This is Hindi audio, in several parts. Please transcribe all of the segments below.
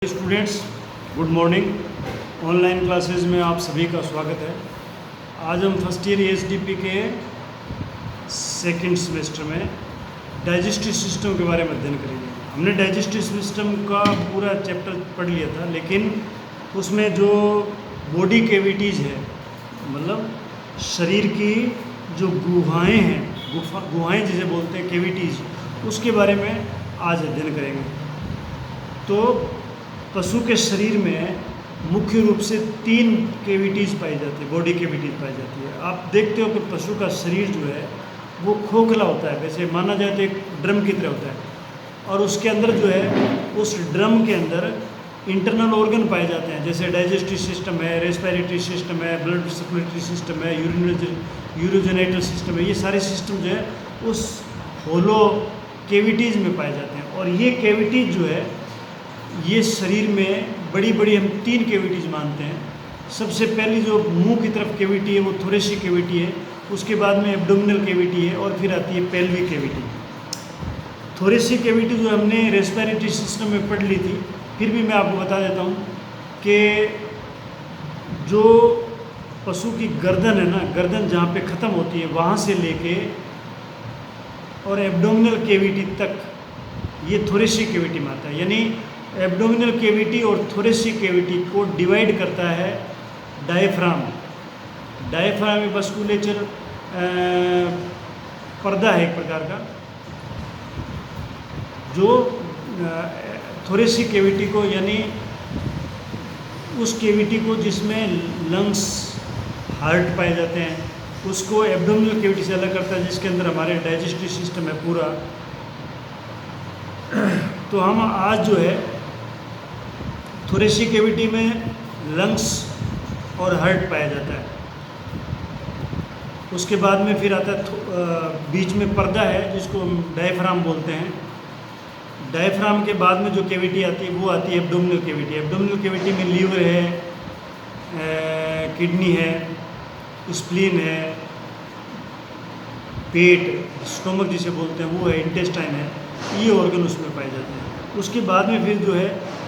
Students, good morning. Online classes में आप सभी का स्वागत है। आज हम फर्स्ट ईयर एसडीपी के सेकंड सेमेस्टर में डाइजेस्टिव सिस्टम के बारे में अध्ययन करेंगे। हमने डाइजेस्टिव सिस्टम का पूरा चैप्टर पढ़ लिया था, लेकिन उसमें जो बॉडी कैविटीज़ है, मतलब शरीर की जो गुहाएँ हैं, गुहाएँ जिसे बोलते हैं कैविटीज़, उसके बारे में आज अध्ययन करेंगे। तो पशु के शरीर में मुख्य रूप से 3 कैविटीज़ पाई जाती है, बॉडी कैविटीज़ पाई जाती है। आप देखते हो कि पशु का शरीर जो है वो खोखला होता है, वैसे माना जाए तो एक ड्रम की तरह होता है, और उसके अंदर जो है उस ड्रम के अंदर इंटरनल ऑर्गन पाए जाते हैं, जैसे डाइजेस्टिव सिस्टम है, रेस्पिरेटरी सिस्टम है, ब्लड सर्कुलेटरी सिस्टम है, यूरोजेनेटल सिस्टम है। ये सारे सिस्टम जो है उस होलो कैविटीज़ में पाए जाते हैं। और ये कैविटीज़ जो है ये शरीर में बड़ी बड़ी हम 3 कैविटीज़ मानते हैं। सबसे पहली जो मुंह की तरफ कैविटी है वो थोरेसिक कैविटी है, उसके बाद में एब्डोमिनल कैविटी है, और फिर आती है पेल्विक कैविटी। थोरेसिक कैविटी जो हमने रेस्पिरेटरी सिस्टम में पढ़ ली थी, फिर भी मैं आपको बता देता हूँ कि जो पशु की गर्दन है ना, गर्दन जहाँ पे ख़त्म होती है वहाँ से लेके और एब्डोमिनल कैविटी तक ये थोरेसिक कैविटी में आता है। यानी एब्डोमिनल कैविटी और थोरेसिक कैविटी को डिवाइड करता है डायफ्राम। डायफ्राम एक मस्कुलेचर पर्दा है एक प्रकार का, जो थोरेसिक कैविटी को, यानी उस कैविटी को जिसमें लंग्स, हार्ट पाए जाते हैं, उसको एब्डोमिनल कैविटी से अलग करता है, जिसके अंदर हमारे डाइजेस्टिव सिस्टम है पूरा। तो हम आज जो है थोरेसिक कैविटी में लंग्स और हार्ट पाया जाता है। उसके बाद में फिर आता है बीच में पर्दा है जिसको हम डायफ्राम बोलते हैं। डायफ्राम के बाद में जो कैविटी आती है वो आती है एब्डोमिनल कैविटी। एब्डोमिनल कैविटी में लीवर है, किडनी है, स्प्लीन है, पेट, स्टोमक जिसे बोलते हैं वो है, इंटेस्टाइन है, ये ऑर्गन उसमें पाए जाते हैं। उसके बाद में फिर जो है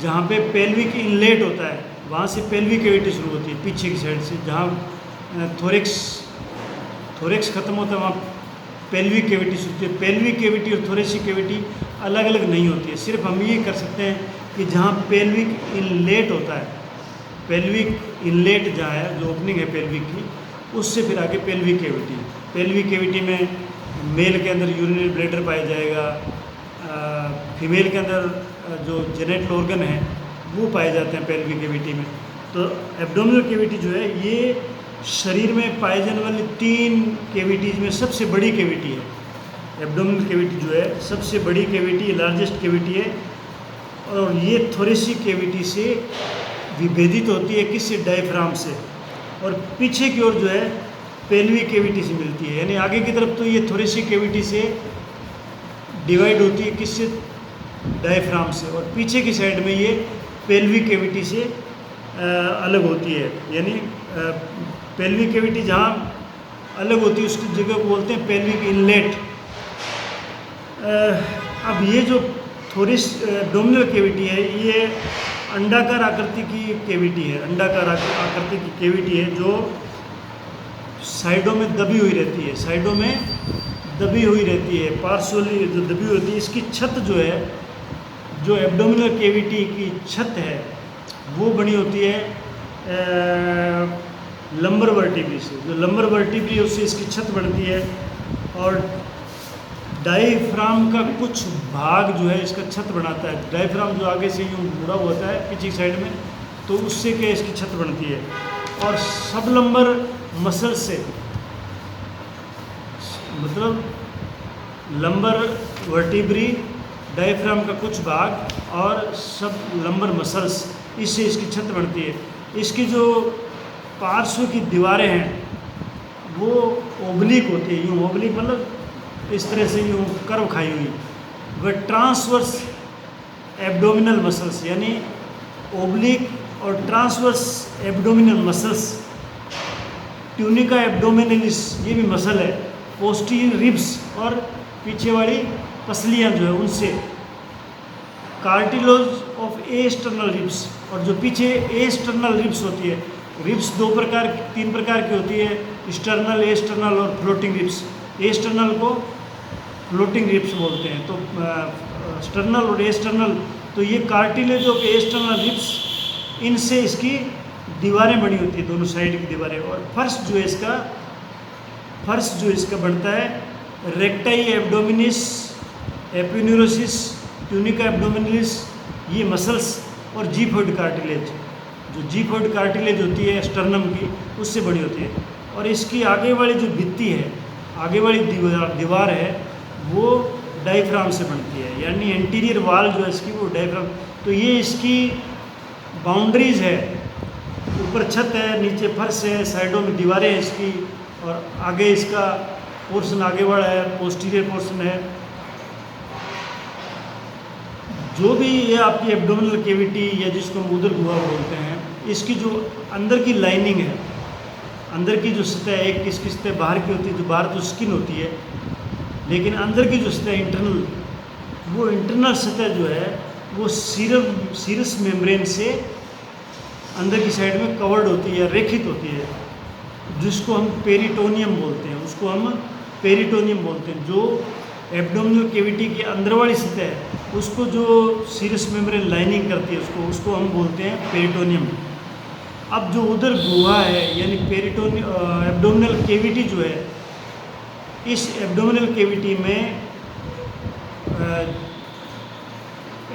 जहाँ पे पेल्विक इनलेट होता है वहाँ से पेल्विक कैविटी शुरू होती है, पीछे की साइड से। जहाँ थोरेक्स खत्म होता है वहाँ पेल्विक कैविटी शुरू होती है। पेल्विक कैविटी और थोरेसिक कैविटी अलग अलग नहीं होती है। सिर्फ हम ये कर सकते हैं कि जहाँ पेल्विक इनलेट होता है, पेल्विक इनलेट जहाँ है, जो ओपनिंग है पेल्विक की, उससे फिर आगे पेल्विक कैविटी। पेल्विक कैविटी में मेल के अंदर यूरिनरी ब्लैडर पाया जाएगा, फीमेल के अंदर जो जेनेटल ऑर्गन है वो पाए जाते हैं पेल्विक कैविटी में। तो एब्डोमिनल कैविटी जो है ये शरीर में पाए जाने वाली 3 कैविटीज़ में सबसे बड़ी कैविटी है। एब्डोमिनल कैविटी जो है सबसे बड़ी कैविटी, लार्जेस्ट कैविटी है, और ये थोरेसिक कैविटी से विभेदित होती है, किससे? डायफ्राम से। और पीछे की ओर जो है पेल्विक कैविटी से मिलती है। यानी आगे की तरफ तो ये थोरेसिक कैविटी से डिवाइड होती है, किससे? डायफ्राम से। और पीछे की साइड में ये पेल्विक कैविटी से अलग होती है। यानी पेल्विक कैविटी जहाँ अलग होती है उसकी जगह को बोलते हैं पेल्विक इनलेट। अब ये जो एब्डोमिनल कैविटी है ये अंडाकार आकृति की कैविटी है। अंडाकार आकृति की कैविटी है जो साइडों में दबी हुई रहती है, साइडों में दबी हुई रहती है, पार्श्वली जो दबी होती है। इसकी छत जो है, जो एब्डोमिनल कैविटी की छत है, वो बनी होती है लंबर वर्टिब्री से। जो लंबर वर्टिब्री है उससे इसकी छत बनती है, और डायफ्राम का कुछ भाग जो है इसका छत बनाता है। डायफ्राम जो आगे से यूँ मुड़ा हुआ होता है पीछे साइड में, तो उससे क्या इसकी छत बनती है। और सब लंबर मसल से, मतलब लंबर वर्टिब्री, डायफ्राम का कुछ भाग और सब लंबर मसल्स, इससे इसकी छत बनती है। इसकी जो पार्श्व की दीवारें हैं वो ओब्लिक होती है, यूँ ओब्लिक मतलब इस तरह से यूँ कर्व खाई हुई। वह ट्रांसवर्स एब्डोमिनल मसल्स, यानी ओब्लिक और ट्रांसवर्स एब्डोमिनल मसल्स, ट्यूनिका एब्डोमिनलिस ये भी मसल है, पोस्टीरियर रिब्स और पीछे वाली पसलियाँ जो है उनसे, कार्टिलोज ऑफ एक्सटर्नल रिब्स, और जो पीछे एक्सटर्नल रिब्स होती है, रिब्स तीन प्रकार की होती है, एक्सटर्नल, एक्सटर्नल और फ्लोटिंग रिब्स। एक्सटर्नल को फ्लोटिंग रिब्स बोलते हैं। तो एक्सटर्नल और एक्सटर्नल, तो ये कार्टिलेज ऑफ एक्सटर्नल रिब्स, इनसे इसकी दीवारें बनी होती है, दोनों साइड की दीवारें। और फर्स्ट जो इसका बनता है रेक्टाई एब्डोमिनिस, एपिन्यूरोसिस, ट्यूनिका एब्डोमिनलिस, ये मसल्स, और जीफोइड कार्टिलेज, जो जीफोइड कार्टिलेज होती है स्टर्नम की, उससे बनी होती है। और इसकी आगे वाली जो भित्ति है, आगे वाली दीवार है, वो डायफ्राम से बनती है, यानी एंटीरियर वाल जो है इसकी वो डायफ्राम। तो ये इसकी बाउंड्रीज है, ऊपर छत है, नीचे फर्श है, साइडों में दीवारें हैं इसकी, और आगे इसका पोर्शन आगे वाला है, पोस्टीरियर पोर्शन है। जो भी ये आपकी एब्डोमिनल कैविटी या जिसको हम उदर गुहा बोलते हैं, इसकी जो अंदर की लाइनिंग है, अंदर की जो सतह है, एक इसकी सतह बाहर की होती है, जो बाहर तो स्किन होती है, लेकिन अंदर की जो सतह इंटरनल, वो इंटरनल सतह जो है वो सीरस मेम्ब्रेन से अंदर की साइड में कवर्ड होती है, रेखित होती है, जिसको हम पेरिटोनियम बोलते हैं, उसको हम पेरिटोनियम बोलते हैं। जो एब्डोमिनल कैविटी की अंदर वाली सतह है, उसको जो सीरस मेम्ब्रेन लाइनिंग करती है, उसको हम बोलते हैं पेरिटोनियम। अब जो उदर गुहा है, यानी एब्डोमिनल कैविटी जो है, इस एब्डोमिनल कैविटी में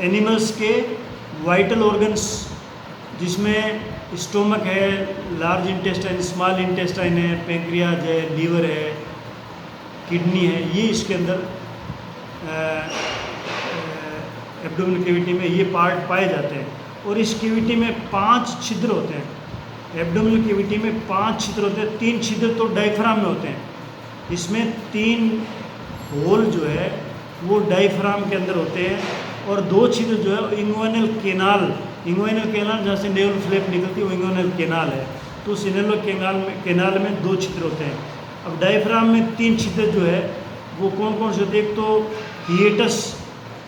एनिमल्स के वाइटल ऑर्गन्स, जिसमें स्टोमक है, लार्ज इंटेस्टाइन, स्मॉल इंटेस्टाइन है, पैंक्रियाज है, लीवर है, किडनी है, ये इसके अंदर एब्डोमिनल कैविटी में ये पार्ट पाए जाते हैं। और इस कैविटी में 5 छिद्र होते हैं। एब्डोमिनल कैविटी में 5 छिद्र होते हैं। 3 छिद्र तो डायफ्राम में होते हैं, इसमें 3 होल जो है वो डायफ्राम के अंदर होते हैं, और 2 छिद्र जो है इंग्वाइनल कैनाल जहाँ से नेवल फ्लैप निकलती है, वो इंग्वाइनल कैनाल है। तो उस इंग्वाइनल कैनाल में 2 छिद्र होते हैं। अब डायफ्राम में 3 छिद्र जो है वो कौन कौन से होते हैं? एक तो हिएटस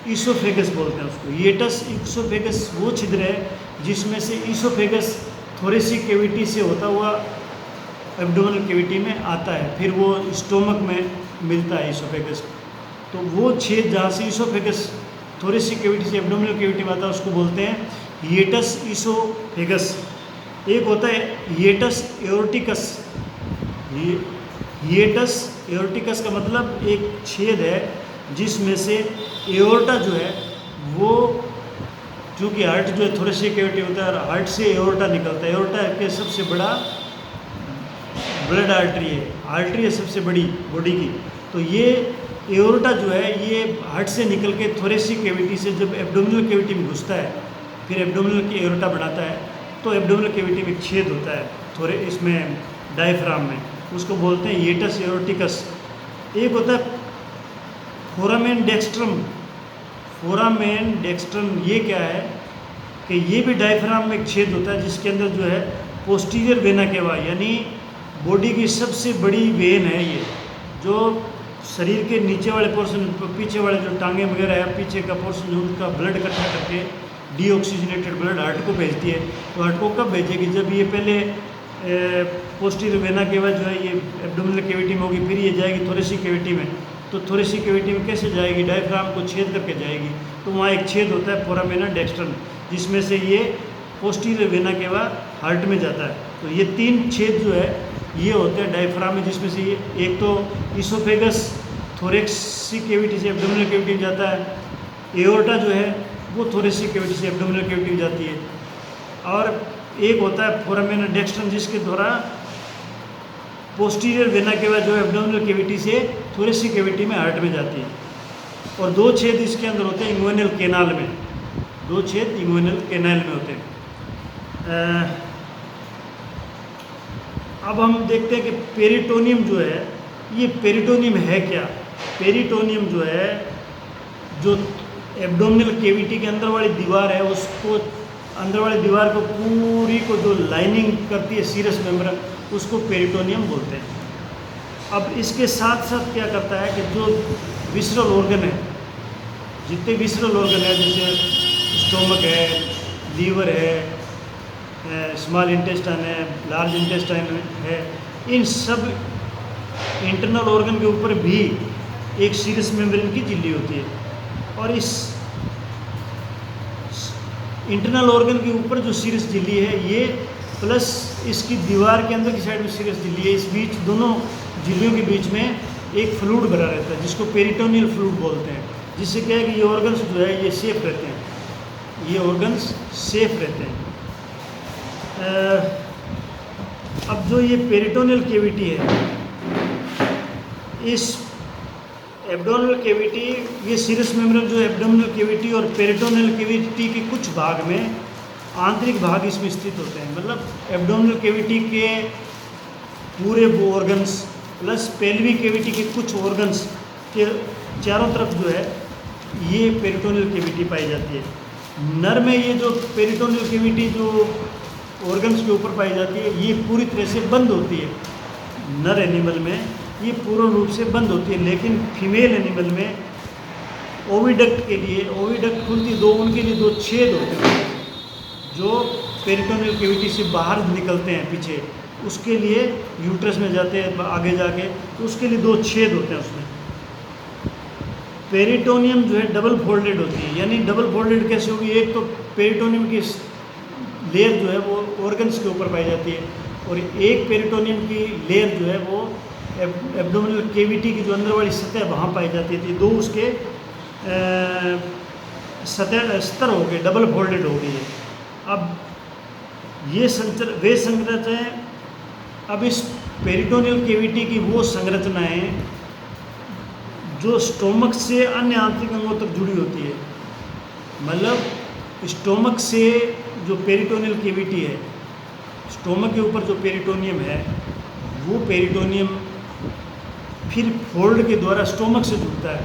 ईसोफेगस बोलते हैं उसको। हिएटस ईसोफेगस वो छिद्र है जिसमें से ईसोफेगस थोरेसिक कैविटी से होता हुआ एब्डोमिनल कैविटी में आता है, फिर वो स्टोमक में मिलता है ईसोफेगस। तो वो छेद जहाँ से ईसोफेगस थोरेसिक कैविटी से एब्डोमिनल कैविटी में आता है उसको बोलते हैं हिएटस ईसोफेगस। एक होता है हिएटस एओर्टिकस। हिएटस एओर्टिकस का मतलब एक छेद है जिसमें से एओर्टा जो है वो, चूँकि हार्ट जो है थोरेसिक कैविटी होता है, हार्ट से एओर्टा निकलता है। एओर्टा के सबसे बड़ा ब्लड आर्टरी है सबसे बड़ी बॉडी की। तो ये एओर्टा जो है ये हार्ट से निकल के थोरेसिक कैविटी से जब एब्डोमिनल कैविटी में घुसता है, फिर एब्डोमिनल की एओर्टा बनाता है, तो एब्डोमिनल कैविटी में छेद होता है इसमें डायफ्राम में, उसको बोलते हैं हिएटस एओर्टिकस। एक होता है फोरामेन डेक्स्ट्रम। फोरामेन डेक्स्ट्रम ये क्या है कि ये भी डायफ्राम में एक छेद होता है जिसके अंदर जो है पोस्टीरियर वेना केवा, यानी बॉडी की सबसे बड़ी वेन है ये, जो शरीर के नीचे वाले पोर्शन, पीछे वाले जो टांगे वगैरह है, पीछे का पोर्शन जो उनका ब्लड इकट्ठा करके डीऑक्सीजनेटेड ब्लड हार्ट को भेजती है। तो हार्ट को कब भेजेगी? जब ये पहले पोस्टीरियर वेना केवा जो है ये एब्डोमिनल कैविटी में होगी, फिर ये जाएगी थोरेसिक कैविटी में। तो थोरेसिक कैविटी में कैसे जाएगी? डायफ्राम को छेद करके जाएगी। तो वहाँ एक छेद होता है फोरामेना डेक्स्ट्रम, जिसमें से ये पोस्टीरियर वेना केवा हार्ट में जाता है। तो ये 3 छेद जो है ये होते हैं डायफ्राम में, जिसमें से ये एक तो ईसोफेगस थोरेसिक कैविटी से एब्डोमिनल कैविटी में जाता है, एओर्टा जो है वो थोरेसिक कैविटी से एब्डोमिनल कैविटी में जाती है, और एक होता है फोरामेना डेक्स्ट्रम जिसके द्वारा पोस्टीरियर वेना केवा जो एब्डोमिनल कैविटी से थोरेसिक कैविटी में हार्ट में जाती है। और 2 छेद इसके अंदर होते हैं इंग्वाइनल कैनाल में, 2 छेद इंग्वाइनल कैनाल में होते हैं। अब हम देखते हैं कि पेरिटोनियम जो है, ये पेरिटोनियम है क्या? पेरिटोनियम जो है, जो एब्डोमिनल कैविटी के अंदर वाली दीवार है, उसको अंदर वाली दीवार को पूरी को जो लाइनिंग करती है सीरस मेम्ब्रेन, उसको पेरिटोनियम बोलते हैं। अब इसके साथ साथ क्या करता है कि जो विसरल ऑर्गन है, जितने विसरल ऑर्गन है, जैसे स्टोमक है, लीवर है, स्मॉल इंटेस्टाइन है, लार्ज इंटेस्टाइन है, इन सब इंटरनल ऑर्गन के ऊपर भी एक सीरस मेम्ब्रेन की झिल्ली होती है। और इस इंटरनल ऑर्गन के ऊपर जो सीरस झिल्ली है ये प्लस इसकी दीवार के अंदर की साइड में सीरस झिल्ली है, इस बीच दोनों झिल्लियों के बीच में एक फ्लूइड भरा रहता है जिसको पेरिटोनियल फ्लूइड बोलते हैं, जिससे क्या है कि ये ऑर्गन्स जो है ये सेफ रहते हैं, ये ऑर्गन्स सेफ रहते हैं। अब जो ये पेरिटोनियल कैविटी है, इस एब्डोमिनल कैविटी, ये सीरस मेम्ब्रेन जो एब्डोमिनल कैविटी और पेरिटोनियल कैविटी के कुछ भाग में आंतरिक भाग इसमें स्थित होते हैं। मतलब एब्डोमिनल कैविटी के पूरे वो ऑर्गन्स प्लस पेल्विक कैविटी के कुछ ऑर्गन्स के चारों तरफ जो है ये पेरिटोनियल कैविटी पाई जाती है। नर में ये जो पेरिटोनियल कैविटी जो ऑर्गन्स के ऊपर पाई जाती है ये पूरी तरह से बंद होती है। नर एनिमल में ये पूर्ण रूप से बंद होती है, लेकिन फीमेल एनिमल में ओविडक्ट के लिए, ओविडक्ट खुलती दो, उनके लिए दो छेद होते हैं जो पेरिटोनियल कैविटी से बाहर निकलते हैं पीछे, उसके लिए यूट्रस में जाते हैं आगे जाके, तो उसके लिए दो छेद होते हैं उसमें। पेरिटोनियम जो है डबल फोल्डेड होती है, यानी डबल फोल्डेड कैसे होगी, एक तो पेरिटोनियम की लेयर जो है वो ऑर्गन्स के ऊपर पाई जाती है और एक पेरिटोनियम की लेयर जो है वो एब्डोमिनल कैविटी की जो अंदर वाली सतह वहाँ पाई जाती थी। दो उसके स्तर हो गए, डबल फोल्डेड हो गई है। अब ये वे संरचनाएँ, अब इस पेरिटोनियल कैविटी की वो संरचनाएँ जो स्टोमक से अन्य आंतरिक अंगों तक जुड़ी होती है। मतलब स्टोमक से जो पेरिटोनियल कैविटी है, स्टोमक के ऊपर जो पेरिटोनियम है, वो पेरिटोनियम फिर फोल्ड के द्वारा स्टोमक से जुड़ता है।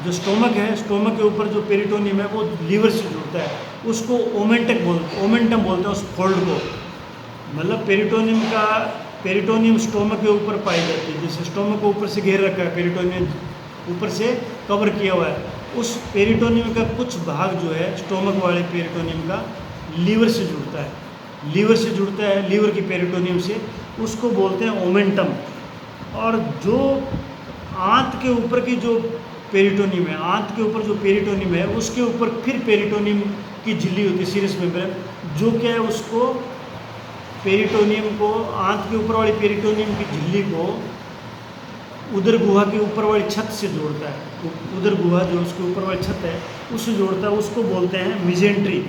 जो स्टोमक है, स्टोमक के ऊपर जो पेरिटोनियम है वो लीवर से जुड़ता है, उसको ओमेंटम बोलते हैं उस फोल्ड को। मतलब पेरिटोनियम स्टोमक के ऊपर पाई जाती है, जैसे स्टोमक को ऊपर से घेर रखा है, पेरिटोनियम ऊपर से कवर किया हुआ है, उस पेरिटोनियम का कुछ भाग जो है स्टोमक वाले पेरिटोनियम का लीवर से जुड़ता है, लीवर की पेरिटोनियम से, उसको बोलते हैं ओमेंटम। और जो आंत के ऊपर की जो पेरिटोनियम है, आंत के ऊपर जो पेरिटोनियम है उसके ऊपर फिर पेरिटोनियम की झिल्ली होती है, सीरस मेम्ब्रेन, जो क्या है उसको पेरिटोनियम को, आंत के ऊपर वाली पेरिटोनियम की झिल्ली को उदर गुहा के ऊपर वाली छत से जोड़ता है। उदर गुहा जो उसके ऊपर वाली छत है उससे जोड़ता है, उसको बोलते हैं मिजेंट्री,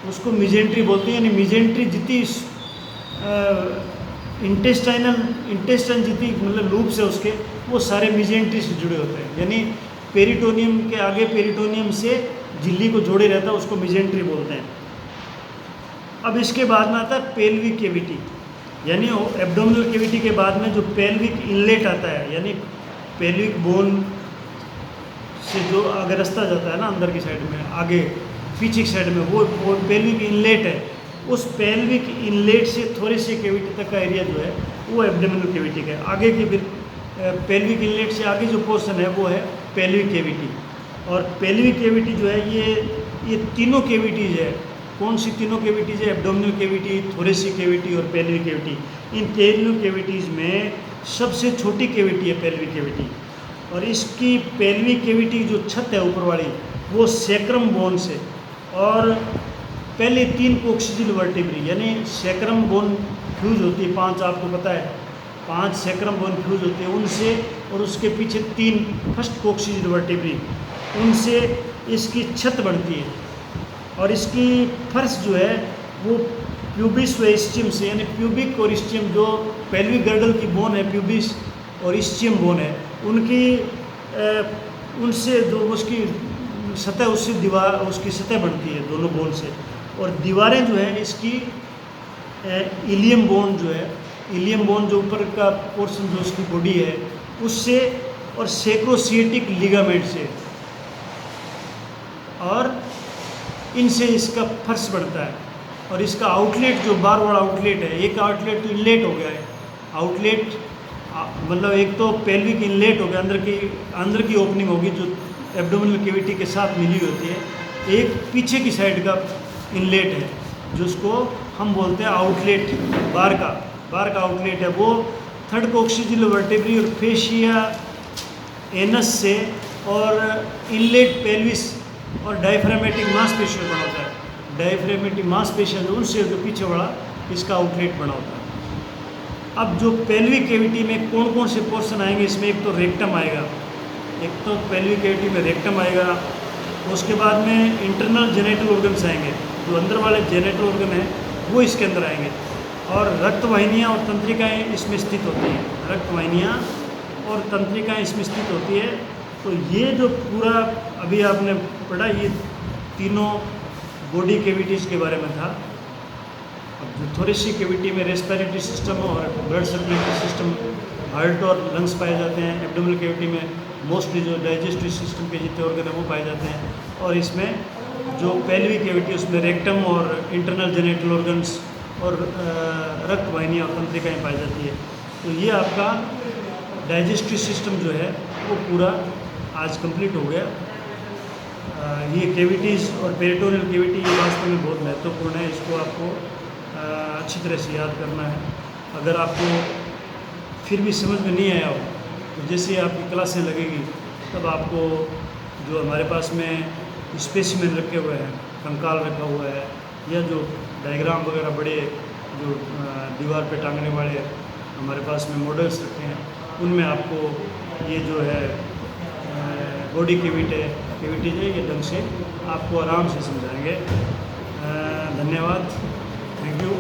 उसको मिजेंट्री बोलते हैं। यानी मिजेंट्री जितनी इंटेस्टाइन जितनी मतलब लूप्स है उसके, वो सारे मिजेंट्री से जुड़े होते हैं। यानी पेरिटोनियम के आगे पेरिटोनियम से झिल्ली को जोड़े रहता है, उसको मिजेंट्री बोलते हैं। अब इसके बाद में आता है पेल्विक कैविटी, यानी एब्डोमिनल कैविटी के बाद में जो पेल्विक इनलेट आता है, यानी पेल्विक बोन से जो आगे रास्ता जाता है ना अंदर की साइड में, आगे पीछे की साइड में, वो पेल्विक इनलेट है। उस पेल्विक इनलेट से थोड़ी सी कैविटी तक का एरिया जो है वो एब्डोमिनल कैविटी का है। आगे की फिर पेल्विक इनलेट से आगे जो पोर्शन है वो है पेल्विक कैविटी। और पेल्विक कैविटी जो है ये तीनों कैविटीज़ है। कौन सी तीनों कैविटीज़ है? एब्डोमिनल कैविटी, थोरेसिक कैविटी और पेल्विक कैविटी। इन तीनों कैविटीज़ में सबसे छोटी कैविटी है पेल्विक कैविटी। और इसकी पेल्विक कैविटी जो छत है ऊपर वाली, वो सैक्रम बोन से, और पहले 3 कोक्सीजियल वर्टिब्री, यानी सैक्रम बोन फ्यूज होती है 5, आपको पता है 5 सैक्रम बोन फ्यूज होती है उनसे, और उसके पीछे 3 फर्स्ट कोक्सीजियल वर्टिब्री, उनसे इसकी छत बढ़ती है। और इसकी फर्श जो है वो प्यूबिस व इस्चियम से, यानी प्यूबिक और इस्चियम जो पेल्विक गर्डल की बोन है, प्यूबिस और इस्चियम बोन है, उनकी उनसे जो उसकी सतह, उससे दीवार, उसकी सतह बनती है दोनों बोन से। और दीवारें जो है इसकी इलियम बोन जो है, इलियम बोन जो ऊपर का पोर्शन जो उसकी बॉडी है उससे, और सेक्रोसिएटिक लिगामेंट से, और इनसे इसका फर्श बढ़ता है। और इसका आउटलेट जो बार वाला आउटलेट है, एक आउटलेट तो इनलेट हो गया है, आउटलेट मतलब एक तो पेल्विक इनलेट हो गया, अंदर की ओपनिंग होगी जो एब्डोमिनल कैविटी के साथ मिली होती है, एक पीछे की साइड का इनलेट है जिसको हम बोलते हैं आउटलेट, बार का आउटलेट है। वो थर्ड कोक्सीजियल वर्टेब्री और फेशिया एनस से और इनलेट पेल्विस और डायफ्रामेटिक मांसपेशियों बना होता है। डायफ्रामेटिक मांसपेशियां जो उनसे जो पीछे बड़ा इसका आउटलेट बना होता है। अब जो पेल्विक कैविटी में कौन कौन से पोर्शन आएंगे, इसमें एक तो रेक्टम आएगा, एक तो पेल्विक कैविटी में रेक्टम आएगा। उसके बाद में इंटरनल जेनेटल ऑर्गन्स आएंगे, जो अंदर वाले जेनेटल ऑर्गन हैं वो इसके अंदर आएंगे। और रक्तवाहिनियाँ और तंत्रिकाएँ इसमें स्थित होती हैं, रक्तवाहिनियाँ और तंत्रिकाएँ इसमें स्थित होती है। तो ये जो पूरा अभी आपने पढ़ा, ये तीनों बॉडी कैविटीज़ के बारे में था। अब जो थोरेसिक कैविटी में रेस्पिरेटरी सिस्टम और ब्लड सर्कुलेटरी सिस्टम, हार्ट और लंग्स पाए जाते हैं। एब्डोमिनल कैविटी में मोस्टली जो डाइजेस्टिव सिस्टम के जितने ऑर्गन हैं वो पाए जाते हैं। और इसमें जो पेल्विक कैविटी उसमें रेक्टम और इंटरनल जेनेटल ऑर्गन्स और रक्तवाहिनियाँ और तंत्रिकाएँ पाई जाती है। तो ये आपका डाइजेस्टिव सिस्टम जो है वो पूरा आज कंप्लीट हो गया। ये कैविटीज़ और पेरिटोनियल कैविटी ये वास्तव में बहुत महत्वपूर्ण है, इसको आपको अच्छी तरह से याद करना है। अगर आपको फिर भी समझ में नहीं आया हो तो जैसे आपकी क्लासें लगेगी तब आपको जो हमारे पास में स्पेसिमेन रखे हुए हैं, कंकाल रखा हुआ है, या जो डायग्राम वगैरह बड़े जो दीवार पे टांगने वाले हमारे पास में मॉडल्स रखे हैं, उनमें आपको ये जो है बॉडी कैविटीज है ये ढंग से आपको आराम से समझाएंगे। धन्यवाद, थैंक यू।